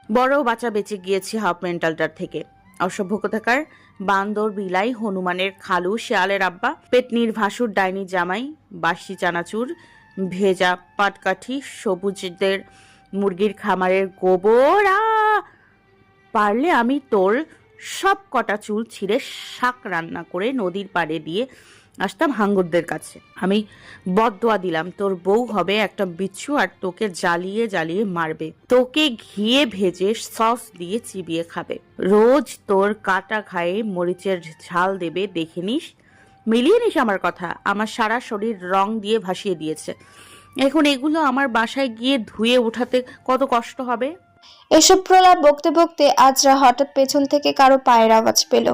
বড় বাচ্চা বেঁচে গিয়েছি হাফ মেন্টালটার থেকে। অসভ্য কোথাকার, বান্দর, বিলাই, হনুমানের খালু, শেয়ালের আব্বা, পেতনির ভাসুর, ডাইনি জামাই, বাসি চানাচুর, ভেজা পাটকাঠি, সবুজদের মুরগির খামারের গোবর। পারলে আমি তোর সব কটা চুল ছিঁড়ে শাক রান্না করে নদীর পাড়ে দিয়ে আসতাম হাঙ্গরদের কাছে। আমি বদদোয়া দিলাম, তোর বউ হবে একটা বিচ্ছু আর তোকে জ্বালিয়ে জ্বালিয়ে মারবে, তোকে ঘিয়ে ভেজে সস দিয়ে চিবিয়ে খাবে, রোজ তোর কাটা ঘায়ে মরিচের ঝাল দেবে, দেখে নিস। মিলিয়ে নিস আমার কথা। আমার সারা শরীর রং দিয়ে ভাসিয়ে দিয়েছে। এখন এগুলো আমার বাসায় গিয়ে ধুয়ে উঠাতে কত কষ্ট হবে। এসব প্রলাপ বকতে বকতে আজরা হঠাৎ পেছন থেকে কারো পায়ের আওয়াজ পেল।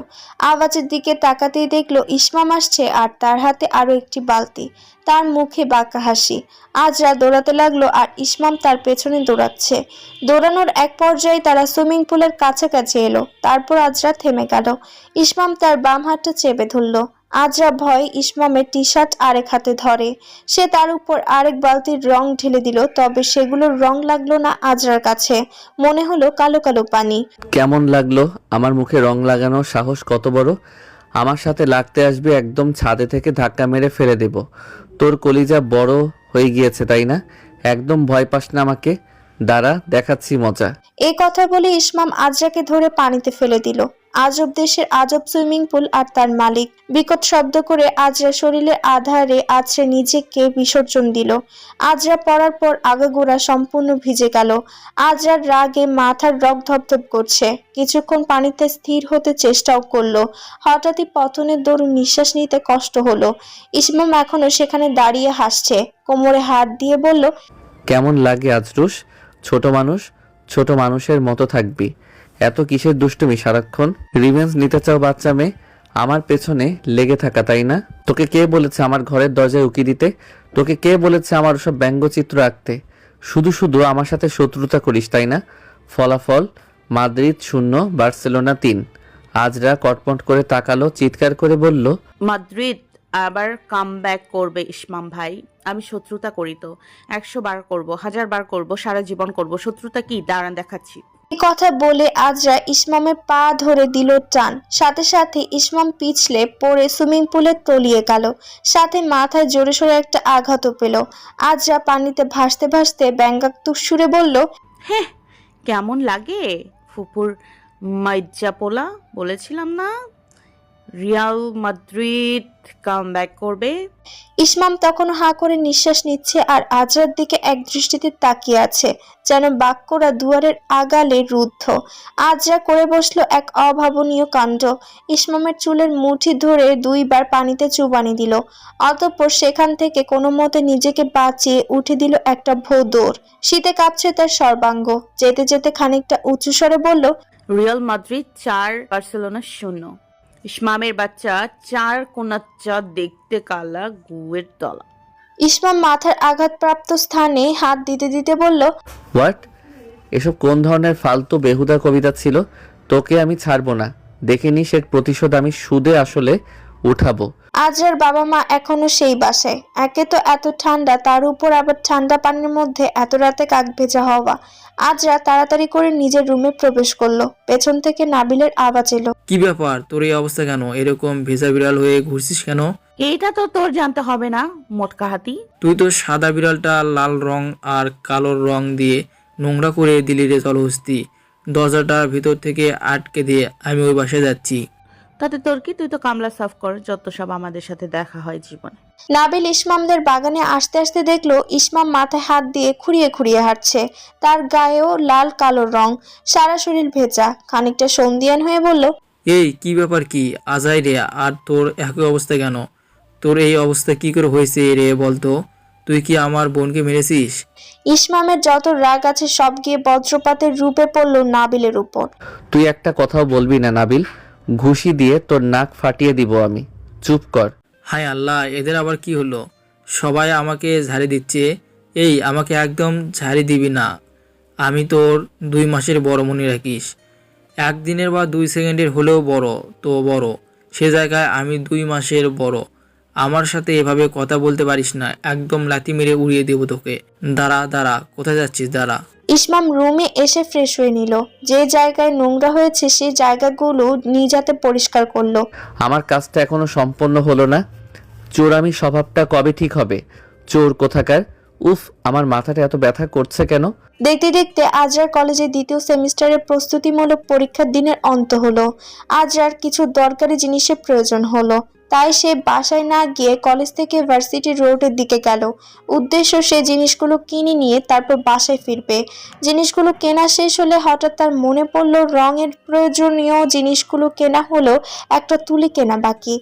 আওয়াজের দিকে তাকাতেই দেখলো ইসমাম আসছে আর তার হাতে আরো একটি বালতি, তার মুখে বাঁকা হাসি। আজরা দৌড়াতে লাগলো আর ইসমাম তার পেছনে দৌড়াচ্ছে। দৌড়ানোর এক পর্যায়ে তারা সুইমিং পুলের কাছাকাছি এলো। তারপর আজরা থেমে গেল। ইসমাম তার বাম হাতটা চেপে ধরল। আজরা ভয় ইসমামের টি শার্ট আরেক হাতে ধরে। সে তার উপর আরেক বালতির রং ঢেলে দিল, তবে সেগুলোর রং লাগলো না আজরার কাছে। মনে হলো কালো কালো পানি। কেমন লাগলো? আমার মুখে রং লাগানোর সাহস কত বড়! আমার সাথে লাগতে আসবে, একদম ছাদে থেকে ধাক্কা মেরে ফেলে দেব। তোর কলিজা বড় হয়ে গিয়েছে তাই না? একদম ভয় পাস না আমাকে। দাঁড়া, দেখাচ্ছি মজা। এই কথা বলে ইসমাম আজরাকে ধরে পানিতে ফেলে দিল। আজব দেশের আজব সুইমিং পুল আর তার মালিক। বিকট শব্দ করে আজরা শরীরের আধারে আছড়ে নিজেকে বিসর্জন দিল। আজরা পড়ার পর আগাগোড়া সম্পূর্ণ ভিজে গেল। আজরার রাগে মাথার রগ ধপধপ করছে। কিছুক্ষণ পানিতে স্থির হতে চেষ্টাও করলো। হঠাৎই পতনের দরুন নিঃশ্বাস নিতে কষ্ট হলো। ইসমাম এখনো সেখানে দাঁড়িয়ে হাসছে, কোমরে হাত দিয়ে বলল, কেমন লাগে আজরুস? ছোট মানুষের মতো থাকবি। এত কিসের দুষ্টুমি সারাক্ষণ? রিভেঞ্জ নিতে চাও বাচ্চা মেয়ে? আমার পেছনে লেগে থাকা তাই না? তোকে কে বলেছে আমার ঘরের দরজায় উকি দিতে? তোকে কে বলেছে আমার ওসব ব্যঙ্গচিত্র আঁকতে? শুধু শুধু আমার সাথে শত্রুতা করিস তাই না? ফলাফল মাদ্রিদ 0, বার্সেলোনা 3। আজরা কটমট করে তাকালো, চিৎকার করে বলল, মাদ্রিদ আবার কাম ব্যাক করবে ইসমাম ভাই। আমি শত্রুতা করি তো 100 বার করব, 1000 বার করব, সারা জীবন করব। শত্রুতা কি, দাঁড়ান দেখাচ্ছি। এই কথা বলে আজরা ইসমামের পা ধরে দিল টান। সাথে সাথে ইসমাম পিছলে পড়ে সুইমিং পুলে তলিয়ে গেল। সাথে মাথায় জোরে সোরে একটা আঘাতও পেল। আজরা পানিতে ভাসতে ভাসতে ব্যঙ্গাত্মক সুরে বলল, হ্যাঁ, কেমন লাগে ফুপুর মাইজ্জা পোলা? বলেছিলাম না রিয়াল মাদ্রিদ কাম ব্যাক করবে। ইসমাম তখন হাঁ করে নিঃশ্বাস নিচ্ছে আর আজরার দিকে এক দৃষ্টিতে তাকিয়ে আছে, যেন বাক্যরা দুয়ারের আগালে রুদ্ধ। আজরা করে বসলো এক অভাবনীয় কাণ্ড। ইসমামের চুলের মুঠি ধরে 2 বার পানিতে চুবানি দিল। অতঃপর সেখান থেকে কোনো মতে নিজেকে বাঁচিয়ে উঠে দিল একটা ভোঁদড়। শীতে কাঁপছে তার সর্বাঙ্গ। যেতে যেতে খানিকটা উঁচু স্বরে বলল, রিয়াল মাদ্রিদ 4, বার্সেলোনা 0। ইসমামের বাচ্চা 4 কোনাচ্চা, দেখতে কালা, গুয়ের দলা। ইসমাম মাথার আঘাতপ্রাপ্ত স্থানে হাত দিতে দিতে বলল, হোয়াট? এসব কোন ধরনের ফালতু বেহুদা কবিতা ছিল? তোকে আমি ছাড়বো না। দেখে নিস এর প্রতিশোধ আমি সুদে আসলে উঠাবো। আজরার বাবা মা এখনো সেই বাসায়। একে তো এত ঠান্ডা, তার উপর আবার ঠান্ডা পানির মধ্যে এত রাতে কাক ভেজা হওয়া। আজরা তাড়াতাড়ি করে নিজের রুমে প্রবেশ করলো। পেছন থেকে নাবিলের আওয়াজ এলো, কি ব্যাপার, তোর এই অবস্থা কেন? এরকম ভেজা বিড়াল হয়ে ঘুরছিস কেন? এইটা তো তোর জানতে হবে না, মোটকা হাতি। তুই তো সাদা বিড়ালটা লাল রং আর কালো রং দিয়ে নোংরা করে দিলি রে জলহস্তি। দরজাটা ভিতর থেকে আটকে দিয়ে আমি ওই বাসায় যাচ্ছি। তাতে তোর কি? তুই তো কামলা সাফ কর, যত সব আমাদের সাথে দেখা হয় জীবনে। নাবিল ইসমামদের বাগানে আসতে আসতে দেখলো ইসমাম মাথায় হাত দিয়ে খুঁড়িয়ে খুঁড়িয়ে হাঁটছে। তার গায়েও লাল কালো রং, সারা শরীর ভেজা। খানিকটা সন্দিয়ান হয়ে বলল, এই কি ব্যাপার, কি আজাই রে? আর তোর একই অবস্থা কেন? তোর এই অবস্থা কি করে হয়েছে রে বলতো? তুই কি আমার বোনকে মেরেছিস? ইসমামের যত রাগ আছে সব গিয়ে বজ্রপাতের রূপে পড়ল নাবিলের উপর। তুই একটা কথাও বলবি না নাবিল, ঘুষি দিয়ে তোর নাক ফাটিয়ে দিব আমি। চুপ কর। হায় আল্লাহ, এদের আবার কি হলো? সবাই আমাকে ঝাড়ি দিচ্ছে। এই আমাকে একদম ঝাড়ি দিবি না। আমি তোর 2 মাসের বড় মনে রাখিস। 1 দিনের বা 2 সেকেন্ডের হলেও বড় তো বড়, সে জায়গায় আমি 2 মাসের বড়। আমার সাথে এভাবে কথা বলতে পারিস না, একদম লাথি মেরে উড়িয়ে দেবো তোকে। দাঁড়া দাঁড়া, কোথায় যাচ্ছিস? দাঁড়া। ইসমাম রুমে এসে ফ্রেশ হয়ে নিল। যে জায়গায় নোংরা হয়েছে সেই জায়গাগুলো নিজাতে পরিষ্কার করলো। আমার কাজটা এখনো সম্পন্ন হলো না। চোরামি স্বভাবটা কবে ঠিক হবে? চোর কোথাকার! উফ, আমার মাথাটা এত ব্যথা করছে কেন? দেখতে দেখতে আজরার কলেজে দ্বিতীয় সেমিস্টারের প্রস্তুতিমূলক পরীক্ষার দিনের অন্ত হলো। আজরার কিছু দরকারি জিনিসের প্রয়োজন হলো, তাই সে বাসায় না গিয়ে কলেজ থেকে ভার্সিটি রোডের দিকে গেল। উদ্দেশ্য সে জিনিসগুলো কিনে নিয়ে তারপর বাসায় ফিরবে। জিনিসগুলো কেনা শেষ হলে হঠাৎ তার মনে পড়লো রঙের প্রয়োজনীয় জিনিসগুলো কেনা হলো, একটা তুলি কেনা বাকি।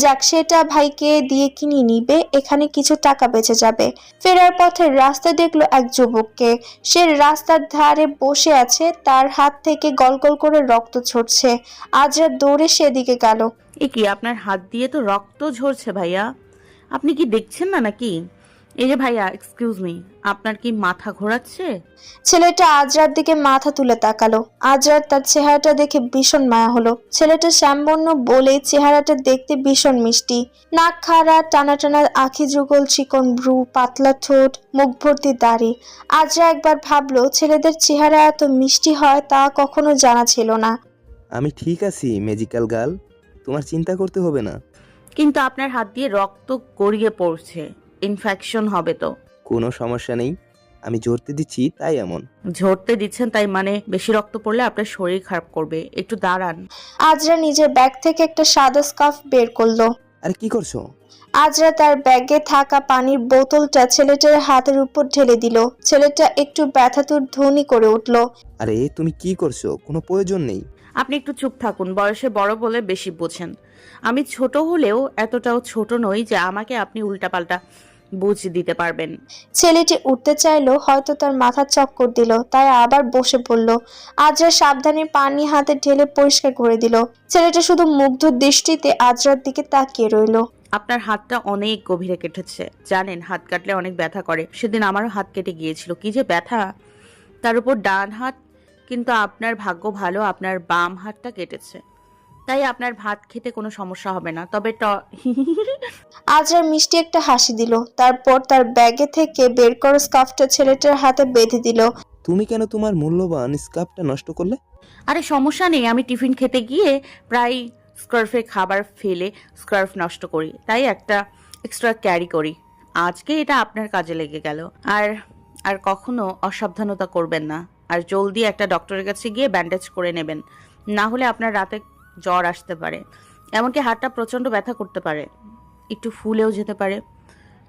যাক, সেটা ভাইকে দিয়ে কিনে নিবে, এখানে কিছু টাকা বেঁচে যাবে। ফেরার পথে রাস্তায় দেখলো এক যুবককে। সে রাস্তার ধারে বসে আছে, তার হাত থেকে গলগল করে রক্ত ঝরছে। আজরা দৌড়ে সেদিকে গেল। এ কি, আপনার হাত দিয়ে তো রক্ত ঝরছে ভাইয়া, আপনি কি দেখছেন না নাকি? এই যে ভাইয়া, এক্সকিউজ মি, আপনার কি মাথা ঘোরাচ্ছে? ছেলেটা আজরার দিকে মাথা তুলে তাকালো। আজরার তার চেহারাটা দেখে ভীষণ মায়া হলো। ছেলেটা শ্যামবর্ণ বলে চেহারাটা দেখতে ভীষণ মিষ্টি। নাক খাড়া, টানা টানা আখি যুগল, চিকন ভ্রু, পাতলা ঠোঁট, মুখ ভর্তি দাড়ি। আজরা একবার ভাবলো ছেলেদের চেহারা এত মিষ্টি হয় তা কখনো জানা ছিল না। আমি ঠিক আছি ম্যাজিক্যাল গার্ল, তোমার চিন্তা করতে হবে না। কিন্তু আপনার হাত দিয়ে রক্ত গড়িয়ে পড়ছে, ইনফেকশন হবে তো। কোনো সমস্যা নেই, আমি জোরতে দিচ্ছি তাই এমন। ঝরতে দিচ্ছেন তাই মানে বেশি রক্ত পড়লে আপনার শরীর খারাপ করবে, একটু দাঁড়ান। আজরা নিজের ব্যাগ থেকে একটা সাদা স্কার্ফ বের করলো। আরে কি করছো? আজরা তার ব্যাগে থাকা পানির বোতলটা ছেলেটার হাতের উপর ঢেলে দিল। ছেলেটা একটু ব্যথাতুর ধ্বনি করে উঠল। আরে তুমি কি করছো? কোনো প্রয়োজন নেই। আপনি একটু চুপ থাকুন, বয়সে বড় বলে বেশি বোঝেন। আমি ছোট হলেও এতটাও ছোট নই যে আমাকে আপনি উল্টাপাল্টা বুঝ দিতে পারবেন। ছেলেটি উঠতে চাইলো, হয়তো তার মাথা চক্কর দিল, তাই আবার বসে পড়ল। আজরা সাবধানে পানি হাতে ঢেলে পরিষ্কার করে দিল। ছেলেটা শুধু মুগ্ধ দৃষ্টিতে আজরার দিকে তাকিয়ে রইল। আপনার হাতটা অনেক গভীরে কেটেছে, জানেন হাত কাটলে অনেক ব্যথা করে। সেদিন আমারও হাত কেটে গিয়েছিল, কি যে ব্যথা, তার উপর ডান হাত। কিন্তু আপনার ভাগ্য ভালো, আপনার বাম হাতটা কেটেছে, তাই আপনার ভাত খেতে কোনো সমস্যা হবে না। তবে আজরা মিষ্টি একটা হাসি দিল, তারপর তার ব্যাগে থেকে বের করা স্কার্ফটা ছেলেটার হাতে বেঁধে দিল। তুমি কেন তোমার মূল্যবান স্কার্ফটা নষ্ট করলে? আরে সমস্যা নেই, আমি টিফিন খেতে গিয়ে প্রায় স্কার্ফে খাবার ফেলে স্কার্ফ নষ্ট করি, তাই একটা এক্সট্রা ক্যারি করি। আজকে এটা আপনার কাজে লেগে গেল। আর আর কখনো অসাবধানতা করবেন না, আর জলদি একটা ডক্টরের কাছে গিয়ে ব্যান্ডেজ করে নেবেন, না হলে আপনার রাতে জ্বর আসতে পারে, এমনকি হাতটা প্রচণ্ড ব্যথা করতে পারে, একটু ফুলেও যেতে পারে,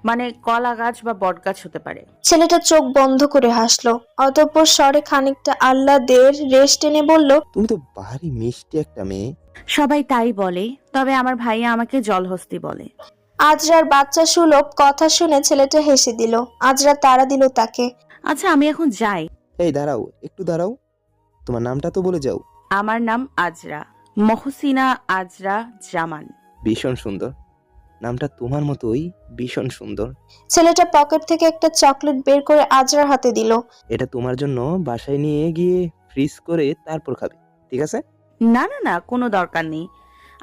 মানে কলা গাছ বা বট গাছ হতে পারে। ছেলেটা চোখ বন্ধ করে হাসলো, অতঃপর স্বরে খানিকটা আহ্লাদের রেশ টেনে বলল, তুমি তো ভারী মিষ্টি একটা মেয়ে। সবাই তাই বলে, তবে আমার ভাইয়া আমাকে জলহস্তি বলে। আজরার বাচ্চা সুলভ কথা শুনে ছেলেটা হেসে দিল। আজরা তাড়া দিল তাকে। আচ্ছা, আমি এখন যাই। এই দাঁড়াও, একটু দাঁড়াও, তোমার নামটা তো বলে যাও। আমার নাম আজরা, মহসিনা আজরা জামান। ভীষণ সুন্দর নামটা, তোমার মতোই ভীষণ সুন্দর। ছেলেটা পকেট থেকে একটা চকলেট বের করে আজরার হাতে দিল। এটা তোমার জন্য বাসায় নিয়ে গিয়ে ফ্রিজ করে তারপর খাবে, ঠিক আছে? না না না, কোনো দরকার নেই,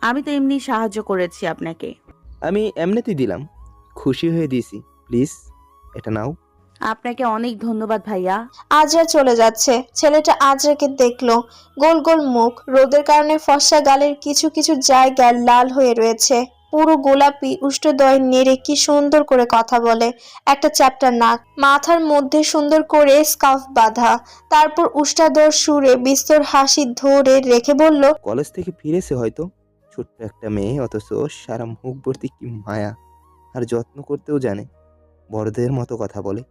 আমি তো এমনি সাহায্য করেছি আপনাকে। আমি এমনিতেই দিলাম, খুশি হয়ে দিয়েছি। প্লিজ এটা নাও। আপনাকে অনেক ধন্যবাদ ভাইয়া। আজরা চলে যাচ্ছে। ছেলেটা আজরাকে দেখলো। গোল গোল মুখ, রোদের কারণে ফর্সা গালের কিছু কিছু জায়গায় লাল হয়ে রয়েছে। পুরো গোলাপি, উষ্ঠদয় নেড়ে কি সুন্দর করে কথা বলে। একটা চ্যাপ্টা নাক, মাথার মধ্যে সুন্দর করে স্কার্ফ বাঁধা, তারপর উষ্টাদর সুরে বিস্তর হাসি ধরে রেখে বলল, কলেজ থেকে ফিরেছে হয়তো, ছোট্ট একটা মেয়ে, অথচ সারা মুখ ভর্তি কি মায়া, আর যত্ন করতেও জানে। বড়দের মতো কথা বলে,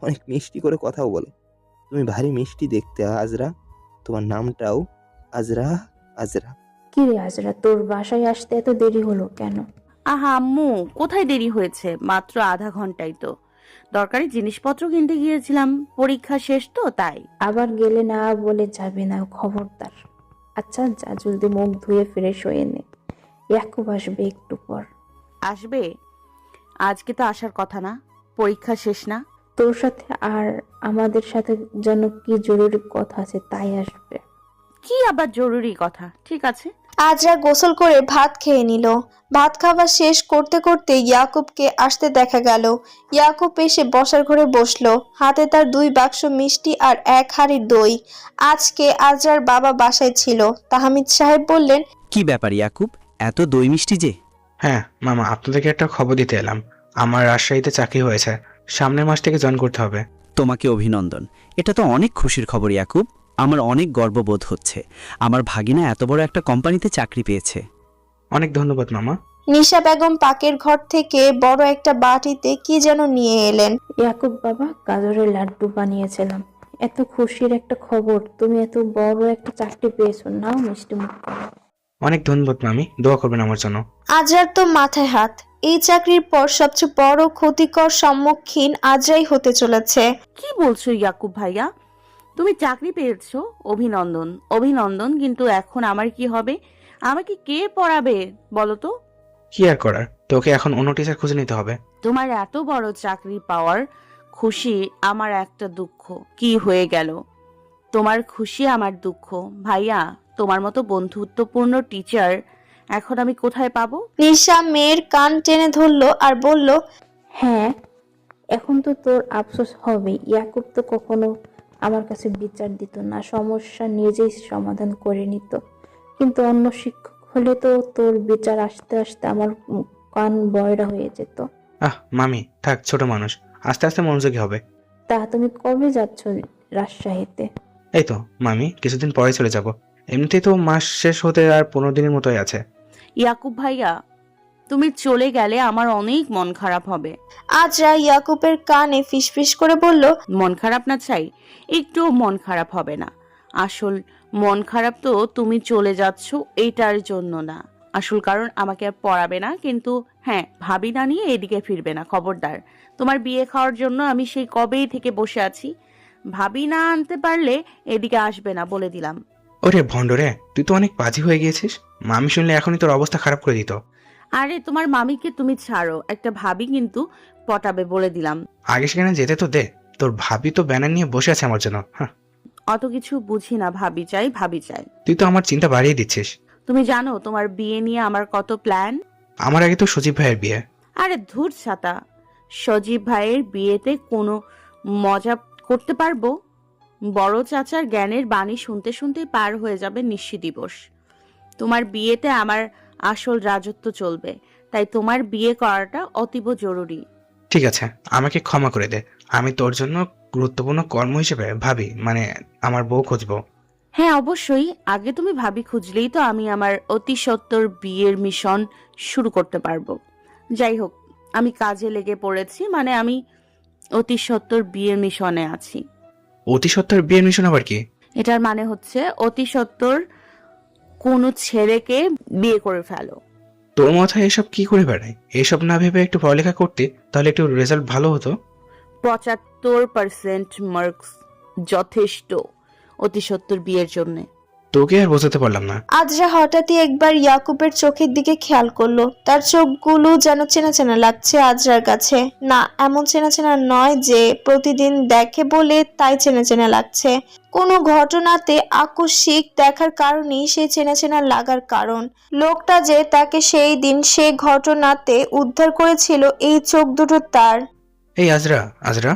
অনেক মিষ্টি করে কথাও বলে। তুমি ভারী মিষ্টি দেখতে আজরা, তোমার নামটাও আজরা। আজরা কি রে আজরা, তোর বাসায় আসতে এত দেরি হলো কেন? আহা আম্মু, কোথায় দেরি হয়েছে, মাত্র আধা ঘন্টাই তো। দরকারি জিনিসপত্র কিনতে গিয়েছিলাম, পরীক্ষা শেষ তো তাই। আবার গেলে না বলে যাবে না, খবরদার। আচ্ছা যা, জলদি মুখ ধুয়ে ফ্রেশ হয়ে নে, ইয়াকুব আসবে একটু পর। আসবে? আজকে তো আসার কথা না, পরীক্ষা শেষ না। তোর সাথে আর আমাদের সাথে যেন কি জরুরি কথা আছে, তাই আসবে। কি আবার জরুরি কথা? ঠিক আছে। আজরা গোসল করে ভাত খেয়ে নিল। ভাত খাওয়া শেষ করতে করতে ইয়াকুবকে আসতে দেখা গেল। ইয়াকুব এসে বসার ঘরে বসলো, হাতে তার 2 বাক্স মিষ্টি আর 1 হাঁড়ি দই। আজকে আজরার বাবা বাসায় ছিল। তাহমিদ সাহেব বললেন, কি ব্যাপার ইয়াকুব, এত দই মিষ্টি যে? হ্যাঁ মামা, আপনাদেরকে একটা খবর দিতে এলাম। আমার রাজশাহীতে চাকরি হয়েছে, সামনের মাস থেকে জয়েন করতে হবে। তোমাকে অভিনন্দন, এটা তো অনেক খুশির খবর ইয়াকুব। আমার অনেক গর্ববোধ হচ্ছে, আমার ভাগিনা এত বড় একটা কোম্পানিতে চাকরি পেয়েছে। অনেক ধন্যবাদ মামা। নিশা বেগম পাকের ঘর থেকে বড় একটা বাটিতে কি যেন নিয়ে এলেন। ইয়াকুব বাবা, গাজরের লাড্ডু বানিয়েছিলাম। এত খুশির একটা খবর, তুমি এত বড় একটা চাকরি পেয়েছো, নাও মিষ্টি মুখ করো। অনেক ধন্যবাদ মামি, দোয়া করবেন আমার জন্য। আজরার তো মাথায় হাত। এই চাকরির পর সবচেয়ে বড় ক্ষতিকর সম্মুখীন আজরাই হতে চলেছে। কি বলছো ইয়াকুব ভাইয়া? তুমি চাকরি পেয়েছো, অভিনন্দন অভিনন্দন, কিন্তু এখন আমার কি হবে? আমাকে কে পড়াবে বলো তো? কি আর করার, তোকে এখন অন্য টিচার খুঁজে নিতে হবে। তোমার এত বড় চাকরি পাওয়ার খুশি, আমার একটা দুঃখ। কি হয়ে গেল? তোমার খুশি আমার দুঃখ। ভাইয়া, তোমার মতো বন্ধুত্বপূর্ণ টিচার এখন আমি কোথায় পাবো? নিশা মেয়ের কান টেনে ধরলো আর বলল, হ্যাঁ, এখন তো তোর আফসোস হবে। ইয়াকুব তো কখনো আমার কাছে বিচার দিত না, সমস্যা নিজেই সমাধান করে নিত। কিন্তু অন্য শিক্ষক হলে তো তোর বিচার আসতে আসতে আমার কান বয়রা হয়ে যেত। মামি থাক, ছোট মানুষ, আস্তে আস্তে মনোযোগী হবে। তা তুমি কবে যাচ্ছ রাজশাহীতে? এই তো মামি, কিছুদিন পরে চলে যাব। এমনিতেই তো মাস শেষ হতে আর 15 দিনের মতোই আছে। ইয়াকুব ভাইয়া, তুমি চলে গেলে আমার অনেক মন খারাপ হবে। আজরা ইয়াকুবের কানে ফিসফিস করে বলল, মন খারাপ না চাই, একটু মন খারাপ হবে না। আসল মন খারাপ তো তুমি চলে যাচ্ছ এইটার জন্য না, আসল কারণ আমাকে আর পড়াবে না। কিন্তু হ্যাঁ, ভাবি না নিয়ে এদিকে ফিরবে না, খবরদার। তোমার বিয়ে খাওয়ার জন্য আমি সেই কবেই থেকে বসে আছি। ভাবি না আনতে পারলে এদিকে আসবে না, বলে দিলাম। ওরে ভণ্ডরে, তুই তো অনেক বাজি হয়ে গিয়েছিস। মামি শুনলে এখনই তোর অবস্থা খারাপ করে দিত। আরে তোমার মামিকে তুমি ছাড়ো, একটা ভাবি কিন্তু পটাবে, বলে দিলাম। আগে সেখানে যেতে তো দে, তোর ভাবি তো ব্যানার নিয়ে বসে আছে আমার জন্য। হ্যাঁ, অত কিছু বুঝি না, ভাবি চাই ভাবি চাই। তুই তো আমার চিন্তা বাড়িয়ে দিচ্ছিস। তুমি জানো তোমার বিয়ে নিয়ে আমার কত প্ল্যান। আমার আগে তো সজীব ভাইয়ের বিয়ে। আরে ধুর ছাতা, সজীব ভাইয়ের বিয়েতে কোনো মজা করতে পারবো? বড় চাচার জ্ঞানের বাণী শুনতে শুনতে পার হয়ে যাবে নিশি দিবস। তোমার বিয়েতে আমার আসল রাজত্ব চলবে, তাই তোমার বিয়ে করাটা অতীব জরুরি। ঠিক আছে, আমাকে ক্ষমা করে দে। আমি তোর জন্য গুরুত্বপূর্ণ কর্ম হিসেবে ভাবি, মানে আমার বউ খুঁজবো। হ্যাঁ অবশ্যই, আগে তুমি ভাবি খুঁজলেই তো আমি আমার অতি সত্বর বিয়ের মিশন শুরু করতে পারবো। যাই হোক, আমি কাজে লেগে পড়েছি, মানে আমি অতি সত্বর বিয়ের মিশনে আছি। অতি সত্তর বিয়ের মিশন আবার কি? এটার মানে হচ্ছে অতি সত্বর কোনো ছেলেকে বিয়ে করে ফেলো। তোর মাথায় এসব কি করে বেড়ায়? এসব না ভেবে একটু পড়ালেখা করতে, তাহলে একটু রেজাল্ট ভালো হতো। 75% মার্কস যথেষ্ট অতি সত্বর বিয়ের জন্য। তোকে আর বোঝাতে পারলাম না। আজরা হঠাৎই একবার ইয়াকুবের চোখের দিকে খেয়াল করলো। তার চোখগুলো যেন চেনা চেনা লাগছে আজরার কাছে। না, এমন চেনা চেনা নয় যে প্রতিদিন দেখে বলে তাই চেনা চেনা লাগছে। কোনো ঘটনাতে আকস্মিক দেখার কারণেই সেই চেনা চেনা লাগার কারণ। লোকটা যে তাকে সেই দিন সেই ঘটনাতে উদ্ধার করেছিল, এই চোখ দুটো তার। এই আজরা, আজরা।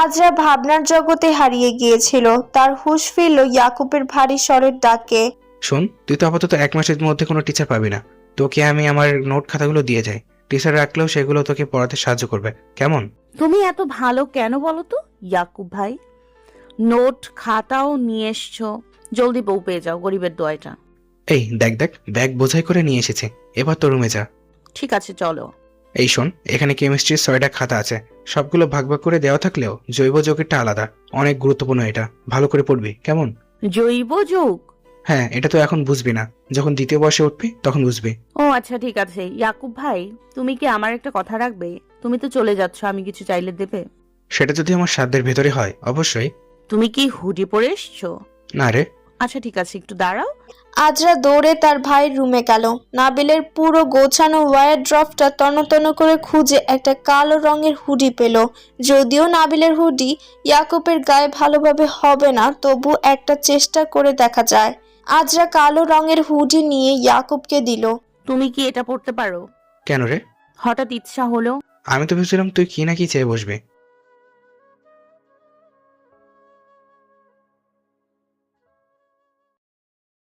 আজরা ভাবনার জগতে হারিয়ে গিয়েছিল। তার হুঁশ ফিরল ইয়াকুবের ভারী স্বরের ডাকে। শোন, তুই তো আপাতত 1 মাসের মধ্যে কোনো টিচার পাবি না। তোকে আমি আমার নোট খাতাগুলো দিয়ে যাই, টিচার রাখলেও সেগুলো তোকে পড়াতে সাহায্য করবে, কেমন? তুমি এত ভালো কেন বলো তো ইয়াকুব ভাই? নোট খাতাও নিয়ে এসছো, জলদি বউ পেয়ে যাও, গরিবের দোয়াটা। এই দেখ দেখ, ব্যাগ বোঝাই করে নিয়ে এসেছে, এবার তোর রুমে যা। ঠিক আছে চলো। এই শোন, এখানে কেমিস্ট্রির 6টা খাতা আছে, সবগুলো ভাগ ভাগ করে দেওয়া থাকলেও জৈব যৌগেরটা আলাদা। অনেক গুরুত্বপূর্ণ, এটা ভালো করে পড়বি, কেমন? জৈব যৌগ? হ্যাঁ, এটা তো এখন বুঝবি না, যখন দ্বিতীয় বর্ষে উঠবি তখন বুঝবি। ও আচ্ছা ঠিক আছে। ইয়াকুব ভাই, তুমি কি আমার একটা কথা রাখবে? তুমি তো চলে যাচ্ছ, আমি কিছু চাইলে দেবে? সেটা যদি আমার সাধ্যের ভেতরে হয় অবশ্যই। তুমি কি হুডি পরে এসছো? না রে। আচ্ছা ঠিক আছে, একটু দাঁড়াও। আজরা দৌড়ে তার ভাইয়ের রুমে গেল। নাবিলের পুরো গোছানো ওয়ার ড্রপটা তন্ন করে খুঁজে একটা কালো রঙের হুডি পেল। যদিও নাবিলের হুডি ইয়াকুবের গায়ে ভালোভাবে হবে না, তবু একটা চেষ্টা করে দেখা যায়। আজরা কালো রঙের হুডি নিয়ে ইয়াকুবকে দিল। তুমি কি এটা পড়তে পারো? কেন রে? হঠাৎ ইচ্ছা হলো। আমি তো ভেবেছিলাম তুই কি না কি চেয়ে বসবি।